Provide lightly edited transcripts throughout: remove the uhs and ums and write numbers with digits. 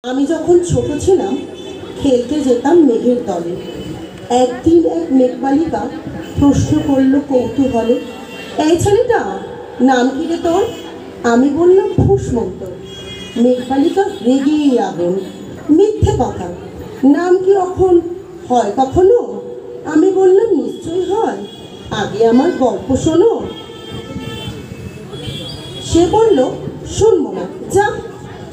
আমি যখন ছোট ছিলাম খেলতে যেতাম মেঘের দলে। একদিন এক মেঘবালিকা প্রশ্ন করল কৌতূহলে, এই ছেলেটা নাম কি রে তোর? আমি বললাম ফুসমন্ত। মেঘবালিকা রেগেই আগুন, মিথ্যে কথা, নাম কি এখন হয় কখনো? আমি বললাম নিশ্চয়ই হয়, আগে আমার গল্প শোনো। সে বলল শুনবো না, যা,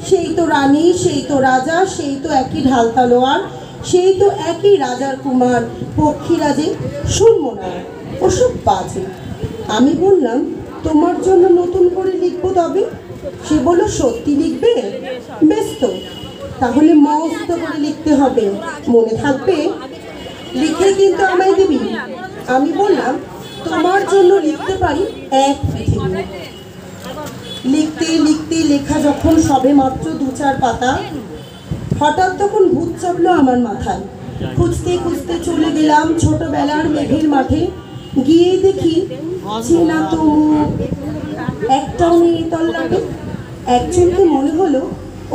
সেই তো রানী, সেই তো রাজা, সেই তো একই ঢাল তলোয়ার, সেই তো একই রাজার কুমার পক্ষীরাজে, শুনবো না, ওসব বাজে। আমি বললাম তোমার জন্য নতুন করে লিখবো তবে। সে বলল সত্যি লিখবে? বেশ তো, তাহলে মস্ত করে লিখতে হবে, মনে থাকবে? লিখে কিন্তু আমায় দিবি। আমি বললাম তোমার জন্য লিখতে পারি এক পৃথিবী। লিখতে লিখতে লেখা যখন সবে মাত্র 2-4 পাতা, হঠাৎ তখন ভূত চাপলো আমার মাথায়। খুঁজতে খুঁজতে চলে গেলাম ছোটবেলার মেঘের মাঠে। গিয়ে দেখি চেনা তো একটাও নেই তল্লাটে। একজনকে মনে হলো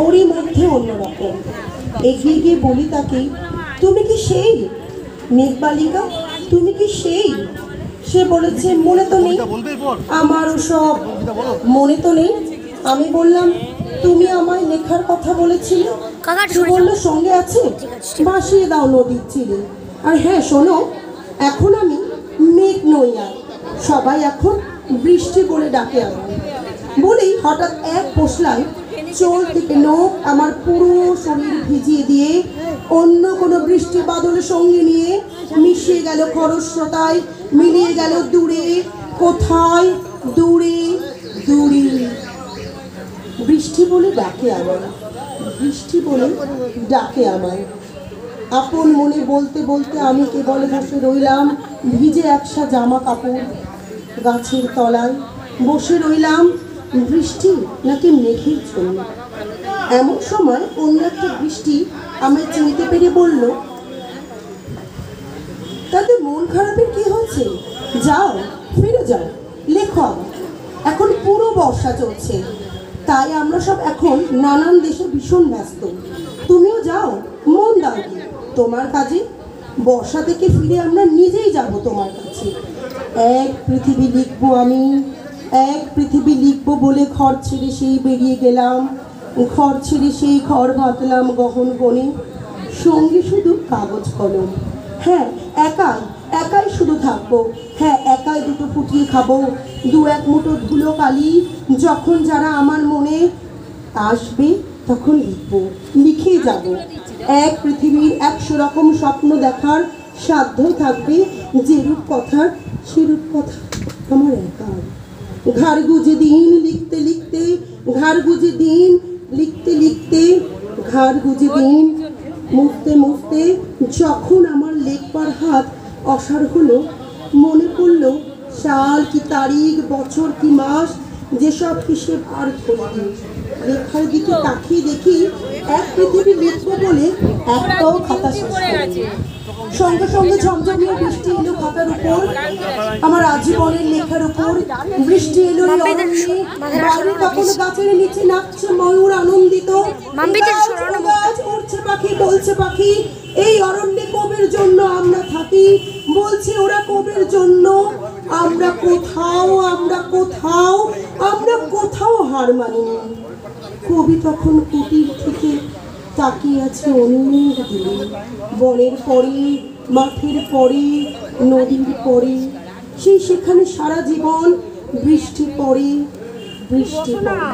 ওরই মধ্যে অন্যরকম। এগিয়ে গিয়ে বলি তাকে, তুমি কি সেই মেঘবালিকা? তুমি কি সেই? সে বলেছে মনে তো নেই, আমারও সব মনে তো নেই। আমি বললাম তুমি আমায় লেখার কথা বলেছিলে। সে বললো সঙ্গে আছে, ভাসিয়ে দাও নদীর তীরে। আর হ্যাঁ শোনো, এখন আমি মেঘ নই আর, সবাই এখন বৃষ্টি বলে ডাকে আমার। বলেই হঠাৎ এক পোষলায় চোল থেকে নখ আমার পুরো শরীর ভিজিয়ে দিয়ে অন্য কোনো বৃষ্টি বাদলের সঙ্গে নিয়ে মিশিয়ে গেল খরস্রোতায়, মিলিয়ে গেল দূরে, কোথায় দূরে দূরে। বৃষ্টি বলে ডাকে আমায়, বৃষ্টি বলে ডাকে আমায়। আপন মনে বলতে বলতে আমি কেবল বসে রইলাম ভিজে একসা জামা কাপড় গাছের তলায়। বসে রইলাম বৃষ্টি নাকি মেঘের জন্য। এমন সময় অন্য একটা বৃষ্টি আমায় চিনতে পেরে বলল, তাদের মন খারাপের কি হয়েছে? যাও, ফিরে যাও, লেখো আবার। এখন পুরো বর্ষা চলছে, তাই আমরা সব এখন নানান দেশে ভীষণ ব্যস্ত। তুমিও যাও, মন দাও কি তোমার কাজে। বর্ষা থেকে ফিরে আমরা নিজেই যাব তোমার কাছে। এক পৃথিবী লিখবো আমি, এক পৃথিবী লিখবো বলে ঘর ছেড়ে সেই বেরিয়ে গেলাম। ঘর ছেড়ে সেই ঘর বাঁধলাম গহন বনে, সঙ্গে শুধু কাগজ কলম। হ্যাঁ একাই, একাই শুধু থাকবো। হ্যাঁ একাই দুটো ফুটিয়ে খাবো, 2-1 মুঠো ধুলো কালি। যখন যারা আমার মনে আসবে তখন লিখবো, লিখে যাব। এক পৃথিবীর 100 রকম স্বপ্ন দেখার সাধ্য থাকবে, যে রূপ কথার সে রূপ কথা আমার একার। ঘাড় গুজে দিন লিখতে লিখতে, ঘাড় গুজে দিন লিখতে লিখতে, ঘাড় গুজে দিন মুছতে মুছতে যখন আমার লেখবার হাত অসাড় হলো, মনে পড়লো সাল কি তারিখ, বছর কি মাস, যেসব হিসেব আর করি। লেখার দিকে তাকিয়ে দেখি এক পৃথিবী লিখবো বলে একটাও খাতা শেষ করিনি। সঙ্গে সঙ্গে ঝমঝমিয়ে বৃষ্টি এলো খাতার উপর, আমার আজীবনের লেখার উপর। বৃষ্টি এলো বাইরে, কখনো গাছের নিচে নাচছে ময়ূর আনন্দিত, গাছ উড়ছে পাখি বলছে পাখি, এই অরণ্যে কবির জন্য আমরা থাকি। বলছে ওরা কবির জন্য, আমরা কোথাও, আমরা কোথাও, আমরা কোথাও হার মানিনি। কবি তখন কুটির থেকে তাকিয়ে আছে অনেক দূরে, বনের পরে, মাঠের পরে, নদীর পরে। সেই সেখানে সারা জীবন বৃষ্টি পড়ে, বৃষ্টি পড়ে।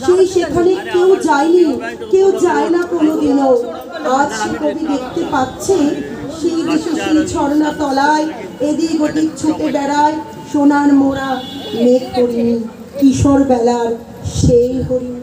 সেই সেখানে কেউ যায়নি, কেউ যায় না কোনোদিনও। আজ সে কবি দেখতে পাচ্ছে সেই দেশে সেই ঝর্ণা তলায় এদিক ওদিক ছুটে বেড়ায় সোনার মোড়া মেঘ করিনি, কিশোর বেলার সেই হরিণ।